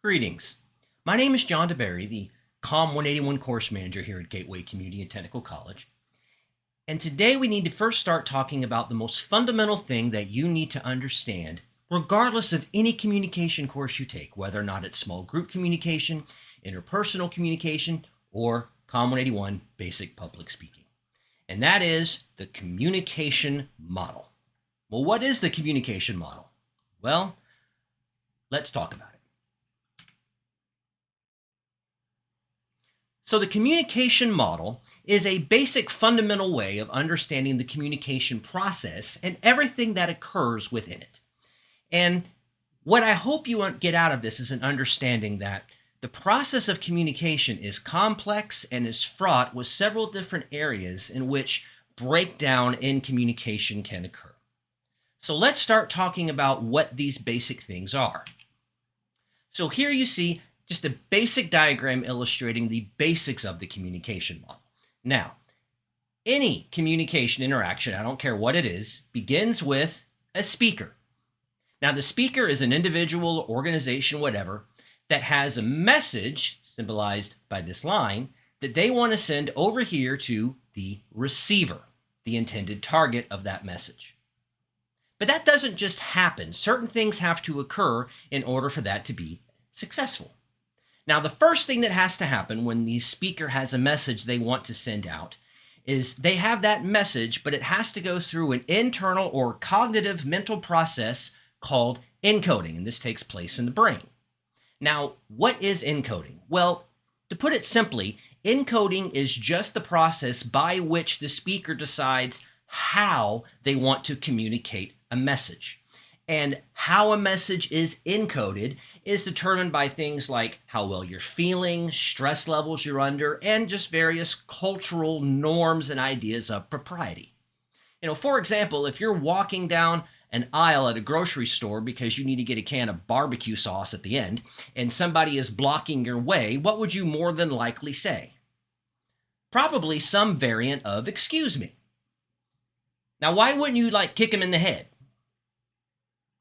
Greetings. My name is John DeBerry, the COM 181 course manager here at Gateway Community and Technical College. And today we need to first start talking about the most fundamental thing that you need to understand, regardless of any communication course you take, whether or not it's small group communication, interpersonal communication, or COM 181 basic public speaking. And that is the communication model. Well, what is the communication model? Well, let's talk about it. So the communication model is a basic fundamental way of understanding the communication process and everything that occurs within it. And what I hope you get out of this is an understanding that the process of communication is complex and is fraught with several different areas in which breakdown in communication can occur. So let's start talking about what these basic things are. So here you see just a basic diagram illustrating the basics of the communication model. Now, any communication interaction, I don't care what it is, begins with a speaker. Now, the speaker is an individual, organization, whatever, that has a message, symbolized by this line, that they want to send over here to the receiver, the intended target of that message. But that doesn't just happen. Certain things have to occur in order for that to be successful. Now, the first thing that has to happen when the speaker has a message they want to send out is they have that message, but it has to go through an internal or cognitive mental process called encoding, and this takes place in the brain. Now, what is encoding? Well, to put it simply, encoding is just the process by which the speaker decides how they want to communicate a message. And how a message is encoded is determined by things like how well you're feeling, stress levels you're under, and just various cultural norms and ideas of propriety. For example, if you're walking down an aisle at a grocery store because you need to get a can of barbecue sauce at the end, and somebody is blocking your way, what would you more than likely say? Probably some variant of "excuse me." Now, why wouldn't you kick him in the head?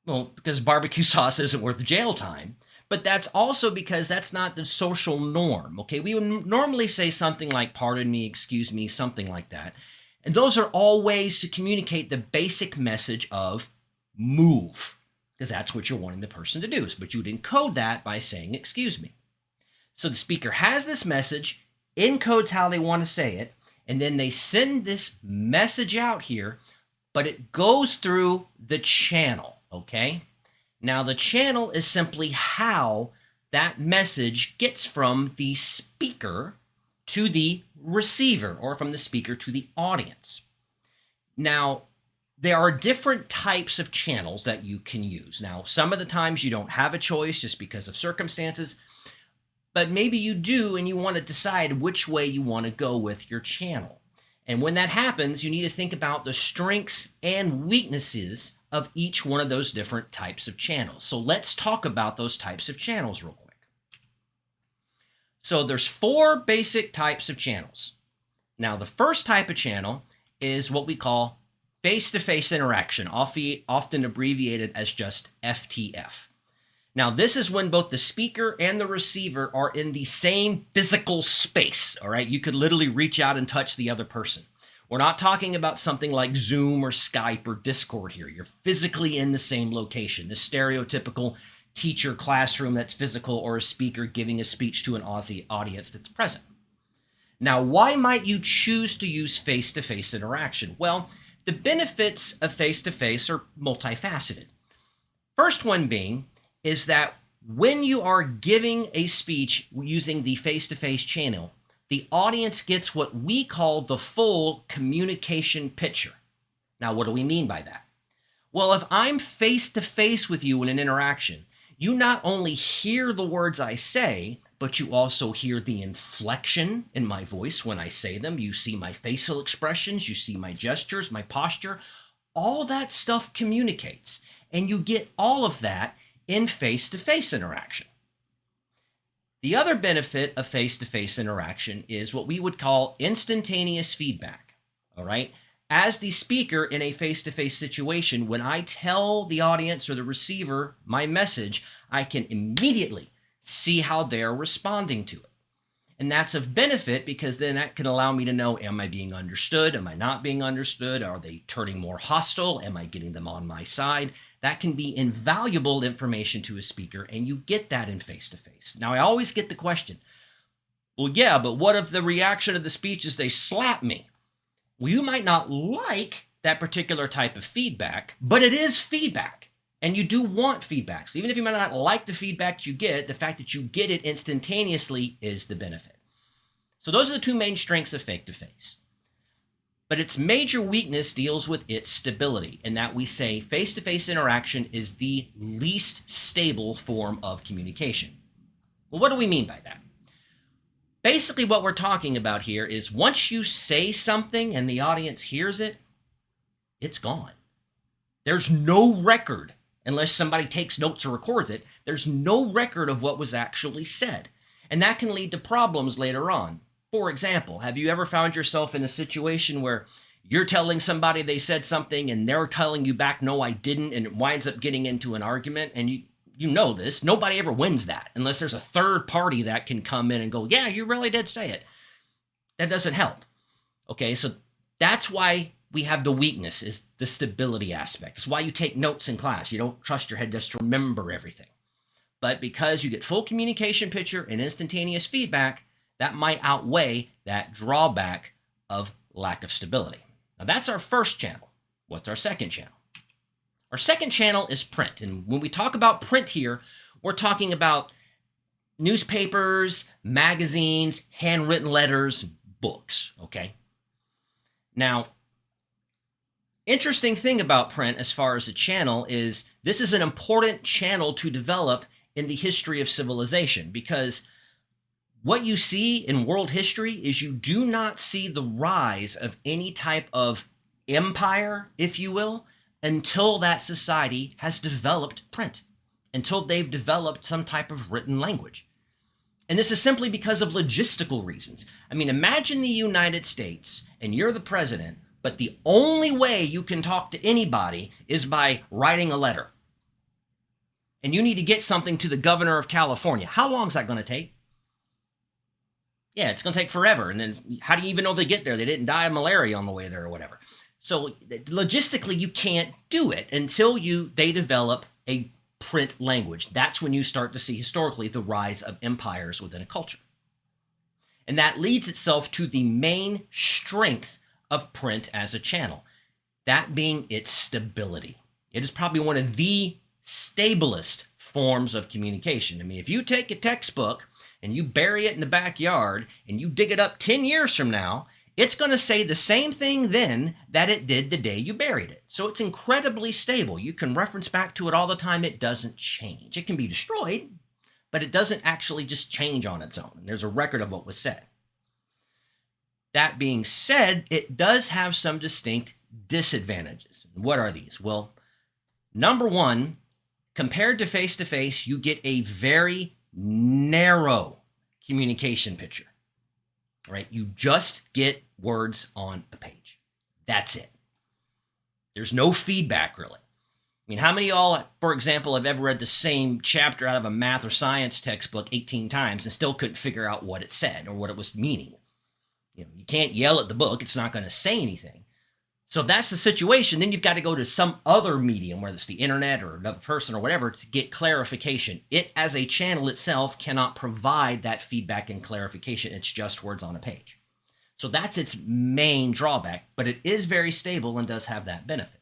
Well, because barbecue sauce isn't worth jail time, but that's also because that's not the social norm, okay? We would normally say something like "pardon me," "excuse me," something like that. And those are all ways to communicate the basic message of move, because that's what you're wanting the person to do. But you'd encode that by saying "excuse me." So the speaker has this message, encodes how they want to say it, and then they send this message out here, but it goes through the channel. Okay, now the channel is simply how that message gets from the speaker to the receiver, or from the speaker to the audience. Now, there are different types of channels that you can use. Now, some of the times you don't have a choice just because of circumstances, but maybe you do and you want to decide which way you want to go with your channel. And when that happens, you need to think about the strengths and weaknesses of each one of those different types of channels. So let's talk about those types of channels real quick. So there's 4 basic types of channels. Now, the first type of channel is what we call face-to-face interaction, often abbreviated as just FTF. Now, this is when both the speaker and the receiver are in the same physical space, all right? You could literally reach out and touch the other person. We're not talking about something like Zoom or Skype or Discord here. You're physically in the same location, the stereotypical teacher classroom that's physical, or a speaker giving a speech to an audience that's present. Now, why might you choose to use face-to-face interaction? Well, the benefits of face-to-face are multifaceted. First one being is that when you are giving a speech using the face-to-face channel, the audience gets what we call the full communication picture. Now, what do we mean by that? Well, if I'm face-to-face with you in an interaction, you not only hear the words I say, but you also hear the inflection in my voice when I say them. You see my facial expressions, you see my gestures, my posture. All that stuff communicates, and you get all of that in face-to-face interaction. The other benefit of face-to-face interaction is what we would call instantaneous feedback, all right? As the speaker in a face-to-face situation, when I tell the audience or the receiver my message, I can immediately see how they're responding to it. And that's of benefit because then that can allow me to know, am I being understood? Am I not being understood? Are they turning more hostile? Am I getting them on my side? That can be invaluable information to a speaker, and you get that in face-to-face. Now, I always get the question, well, yeah, but what if the reaction of the speech is they slap me? Well, you might not like that particular type of feedback, but it is feedback. And you do want feedback. So even if you might not like the feedback you get, the fact that you get it instantaneously is the benefit. So those are the two main strengths of face-to-face. But its major weakness deals with its stability, in that we say face-to-face interaction is the least stable form of communication. Well, what do we mean by that? Basically, what we're talking about here is once you say something and the audience hears it, it's gone. There's no record. Unless somebody takes notes or records it, there's no record of what was actually said. And that can lead to problems later on. For example, have you ever found yourself in a situation where you're telling somebody they said something and they're telling you back, no, I didn't, and it winds up getting into an argument? And you know this. Nobody ever wins that unless there's a third party that can come in and go, yeah, you really did say it. That doesn't help. Okay, so that's why we have the weakness, is the stability aspect. It's why you take notes in class. You don't trust your head just to remember everything. But because you get full communication picture and instantaneous feedback, that might outweigh that drawback of lack of stability. Now that's our first channel. What's our second channel? Our second channel is print. And when we talk about print here, we're talking about newspapers, magazines, handwritten letters, books, okay? Now, interesting thing about print as far as a channel is this is an important channel to develop in the history of civilization, because what you see in world history is you do not see the rise of any type of empire, if you will, until that society has developed print, until they've developed some type of written language. And this is simply because of logistical reasons. I mean, imagine the United States and you're the president, but the only way you can talk to anybody is by writing a letter. And you need to get something to the governor of California. How long is that going to take? Yeah, it's going to take forever. And then how do you even know they get there? They didn't die of malaria on the way there or whatever. So logistically, you can't do it until they develop a print language. That's when you start to see historically the rise of empires within a culture. And that leads itself to the main strength of print as a channel, that being its stability. It is probably one of the stablest forms of communication. I mean, if you take a textbook and you bury it in the backyard and you dig it up 10 years from now, it's going to say the same thing then that it did the day you buried it. So it's incredibly stable. You can reference back to it all the time. It doesn't change. It can be destroyed, but it doesn't actually just change on its own. There's a record of what was said. That being said, it does have some distinct disadvantages. What are these? Well, number one, compared to face-to-face, you get a very narrow communication picture, right? You just get words on a page. That's it. There's no feedback, really. I mean, how many of y'all, for example, have ever read the same chapter out of a math or science textbook 18 times and still couldn't figure out what it said or what it was meaning? You can't yell at the book. It's not going to say anything. So if that's the situation, then you've got to go to some other medium, whether it's the internet or another person or whatever, to get clarification. It, as a channel itself, cannot provide that feedback and clarification. It's just words on a page. So that's its main drawback, but it is very stable and does have that benefit.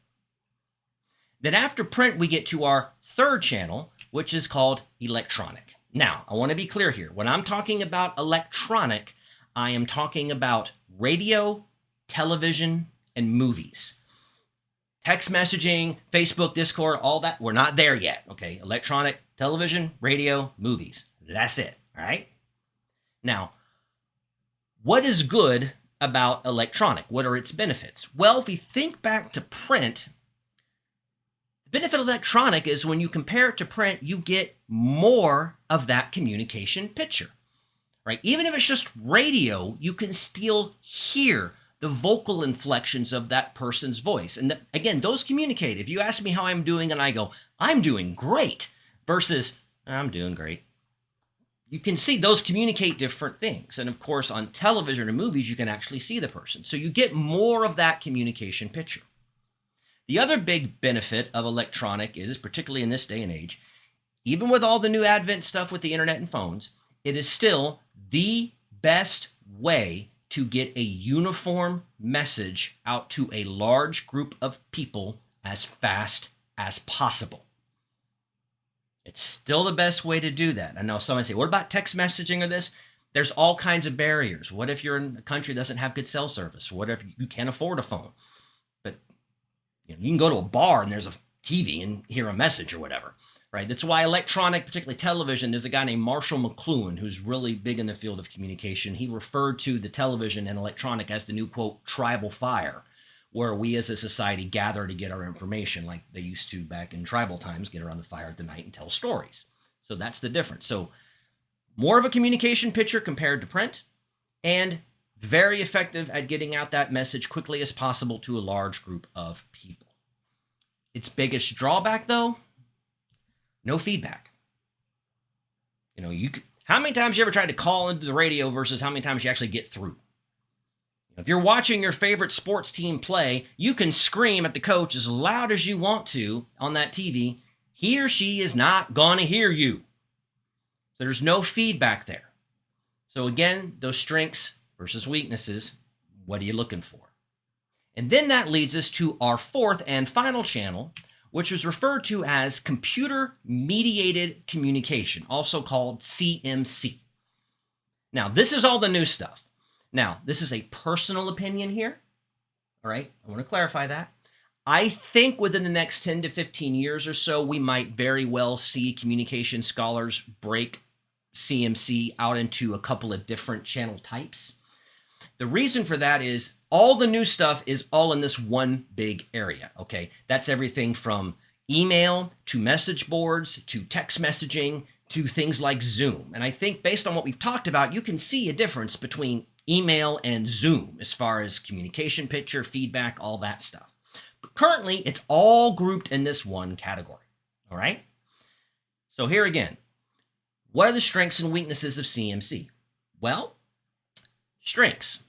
Then after print, we get to our third channel, which is called electronic. Now, I want to be clear here. When I'm talking about electronic, I am talking about radio, television, and movies. Text messaging, Facebook, Discord, all that, we're not there yet, okay? Electronic, television, radio, movies. That's it, all right? Now, what is good about electronic? What are its benefits? Well, if we think back to print, the benefit of electronic is when you compare it to print, you get more of that communication picture. Right? Even if it's just radio, you can still hear the vocal inflections of that person's voice. And again, those communicate. If you ask me how I'm doing and I go, I'm doing great, versus I'm doing great. you can see those communicate different things. And of course, on television or movies, you can actually see the person. So you get more of that communication picture. The other big benefit of electronic is, particularly in this day and age, even with all the new advent stuff with the internet and phones, it is still the best way to get a uniform message out to a large group of people as fast as possible. It's still the best way to do that. I know someone say, what about text messaging or this? There's all kinds of barriers. What if you're in a country that doesn't have good cell service? What if you can't afford a phone? But you can go to a bar and there's a TV and hear a message or whatever, right? That's why electronic, particularly television, there's a guy named Marshall McLuhan who's really big in the field of communication. He referred to the television and electronic as the new, quote, tribal fire, where we as a society gather to get our information like they used to back in tribal times, get around the fire at the night and tell stories. So that's the difference. So more of a communication picture compared to print, and very effective at getting out that message quickly as possible to a large group of people. Its biggest drawback, though, no feedback. How many times you ever tried to call into the radio versus how many times you actually get through? If you're watching your favorite sports team play, you can scream at the coach as loud as you want to on that TV. He or she is not going to hear you. So there's no feedback there. So again, those strengths versus weaknesses, what are you looking for? And then that leads us to our fourth and final channel, which is referred to as computer-mediated communication, also called CMC. Now, this is all the new stuff. Now, this is a personal opinion here, all right? I want to clarify that. I think within the next 10 to 15 years or so, we might very well see communication scholars break CMC out into a couple of different channel types. The reason for that is all the new stuff is all in this one big area, okay? That's everything from email to message boards to text messaging to things like Zoom. And I think based on what we've talked about, you can see a difference between email and Zoom as far as communication picture, feedback, all that stuff. But currently, it's all grouped in this one category, all right? So here again, what are the strengths and weaknesses of CMC? Well, strengths.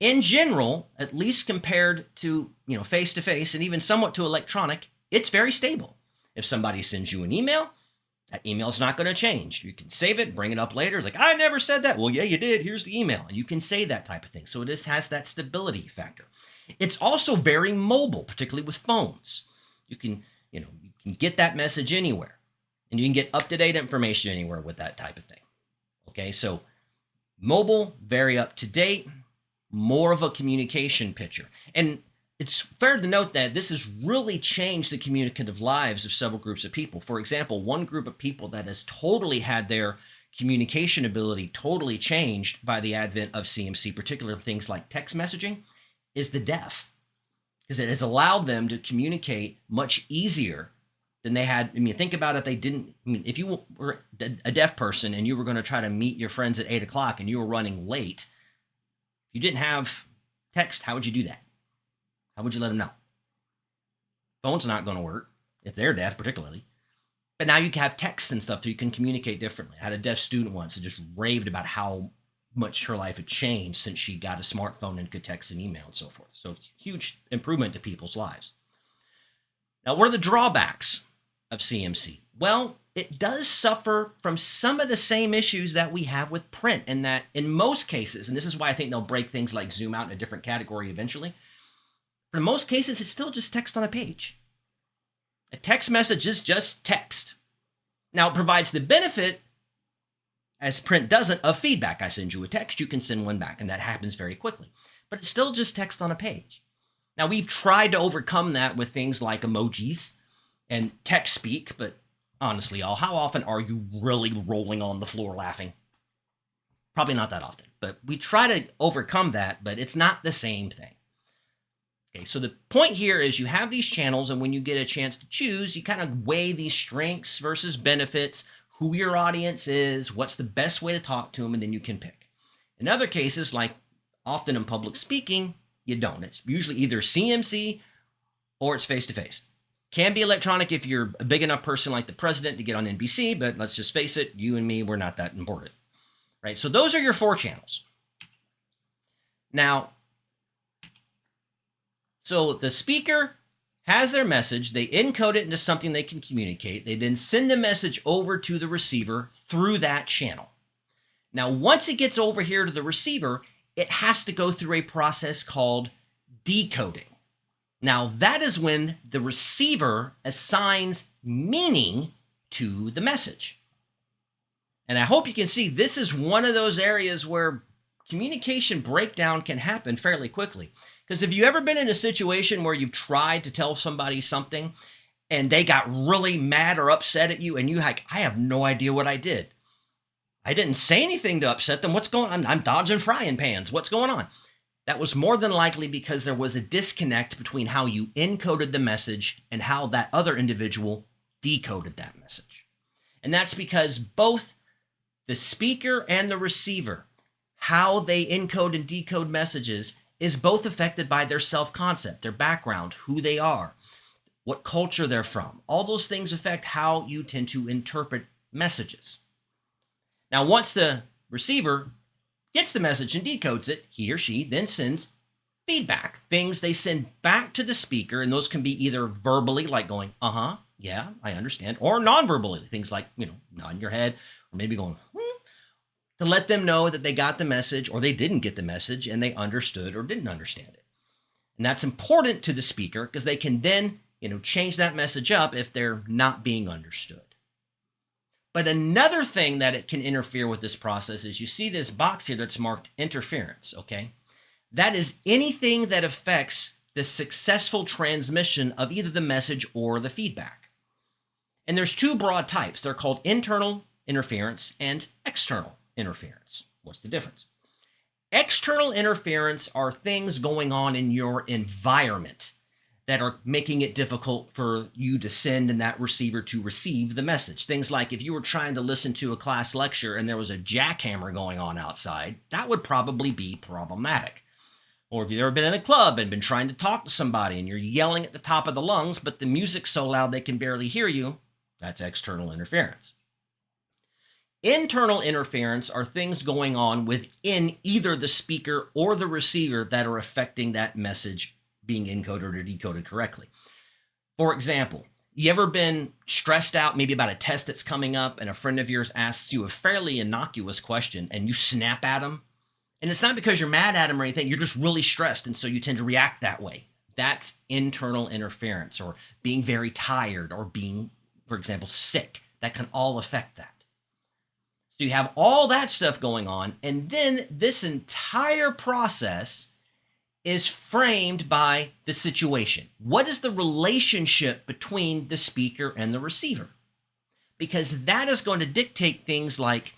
In general, at least compared to, face-to-face and even somewhat to electronic, it's very stable. If somebody sends you an email, that email is not going to change. You can save it, bring it up later. It's like, I never said that. Well, yeah, you did. Here's the email. And you can say that type of thing. So it has that stability factor. It's also very mobile, particularly with phones. You can get that message anywhere. And you can get up-to-date information anywhere with that type of thing. Okay, so mobile, very up-to-date, more of a communication picture. And it's fair to note that this has really changed the communicative lives of several groups of people. For example, one group of people that has totally had their communication ability totally changed by the advent of CMC, particularly things like text messaging, is the deaf. Because it has allowed them to communicate much easier than they had. Think about it. If you were a deaf person and you were going to try to meet your friends at 8 o'clock and you were running late, you didn't have text, how would you do that? How would you let them know? Phone's not going to work, if they're deaf particularly. But now you can have text and stuff so you can communicate differently. I had a deaf student once that just raved about how much her life had changed since she got a smartphone and could text and email and so forth. So huge improvement to people's lives. Now, what are the drawbacks of CMC? Well, it does suffer from some of the same issues that we have with print, in that in most cases, and this is why I think they'll break things like Zoom out in a different category eventually, for most cases, it's still just text on a page. A text message is just text. Now, it provides the benefit, as print doesn't, of feedback. I send you a text, you can send one back, and that happens very quickly. But it's still just text on a page. Now, we've tried to overcome that with things like emojis and text speak, but honestly, how often are you really rolling on the floor laughing? Probably not that often, but we try to overcome that, but it's not the same thing. Okay, so the point here is you have these channels, and when you get a chance to choose, you kind of weigh these strengths versus benefits, who your audience is, what's the best way to talk to them, and then you can pick. In other cases, like often in public speaking, you don't. It's usually either CMC or it's face-to-face. Can be electronic if you're a big enough person like the president to get on NBC, but let's just face it, you and me, we're not that important, right? So those are your 4 channels. Now, so the speaker has their message, they encode it into something they can communicate, they then send the message over to the receiver through that channel. Now, once it gets over here to the receiver, it has to go through a process called decoding. Now, that is when the receiver assigns meaning to the message. And I hope you can see this is one of those areas where communication breakdown can happen fairly quickly. Because have you ever been in a situation where you've tried to tell somebody something and they got really mad or upset at you and you like, I have no idea what I did. I didn't say anything to upset them. What's going on? I'm dodging frying pans. What's going on? That was more than likely because there was a disconnect between how you encoded the message and how that other individual decoded that message. And that's because both the speaker and the receiver, how they encode and decode messages, is both affected by their self-concept, their background, who they are, what culture they're from. All those things affect how you tend to interpret messages. Now, once the receiver gets the message and decodes it, he or she then sends feedback, things they send back to the speaker, and those can be either verbally, like going, yeah, I understand, or non-verbally, things like, nodding your head, or maybe going, to let them know that they got the message or they didn't get the message and they understood or didn't understand it. And that's important to the speaker because they can then, change that message up if they're not being understood. But another thing that it can interfere with this process is you see this box here that's marked interference, okay? That is anything that affects the successful transmission of either the message or the feedback. And there's 2 broad types. They're called internal interference and external interference. What's the difference? External interference are things going on in your environment that are making it difficult for you to send and that receiver to receive the message. Things like if you were trying to listen to a class lecture and there was a jackhammer going on outside, that would probably be problematic. Or if you've ever been in a club and been trying to talk to somebody and you're yelling at the top of the lungs, but the music's so loud they can barely hear you, that's external interference. Internal interference are things going on within either the speaker or the receiver that are affecting that message being encoded or decoded correctly. For example, you ever been stressed out maybe about a test that's coming up and a friend of yours asks you a fairly innocuous question and you snap at them? And it's not because you're mad at them or anything, you're just really stressed and so you tend to react that way. That's internal interference, or being very tired, or being, for example, sick. That can all affect that. So you have all that stuff going on, and then this entire process is framed by the situation. What is the relationship between the speaker and the receiver? Because that is going to dictate things like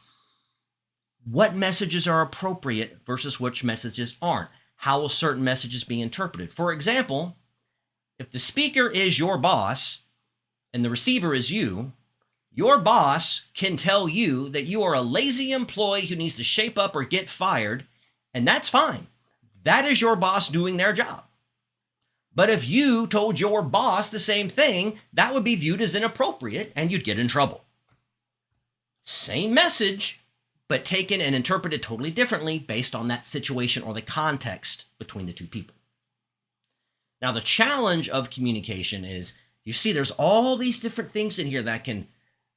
what messages are appropriate versus which messages aren't. How will certain messages be interpreted? For example, if the speaker is your boss and the receiver is you, your boss can tell you that you are a lazy employee who needs to shape up or get fired, and that's fine. That is your boss doing their job. But if you told your boss the same thing, that would be viewed as inappropriate and you'd get in trouble. Same message, but taken and interpreted totally differently based on that situation or the context between the 2 people. Now, the challenge of communication is, you see, there's all these different things in here that can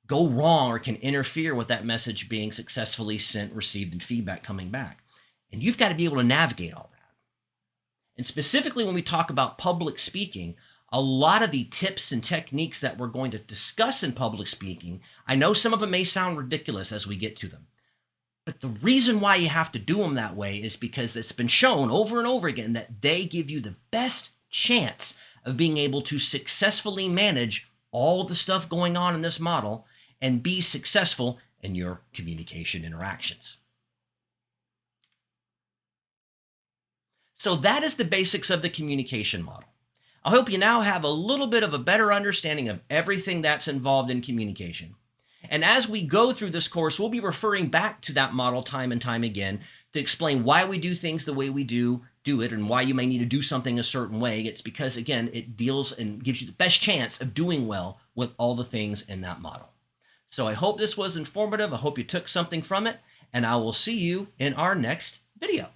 go wrong or can interfere with that message being successfully sent, received, and feedback coming back. And you've got to be able to navigate all that. And specifically when we talk about public speaking, a lot of the tips and techniques that we're going to discuss in public speaking, I know some of them may sound ridiculous as we get to them. But the reason why you have to do them that way is because it's been shown over and over again that they give you the best chance of being able to successfully manage all the stuff going on in this model and be successful in your communication interactions. So that is the basics of the communication model. I hope you now have a little bit of a better understanding of everything that's involved in communication. And as we go through this course, we'll be referring back to that model time and time again to explain why we do things the way we do do it and why you may need to do something a certain way. It's because, again, it deals and gives you the best chance of doing well with all the things in that model. So I hope this was informative. I hope you took something from it, and I will see you in our next video.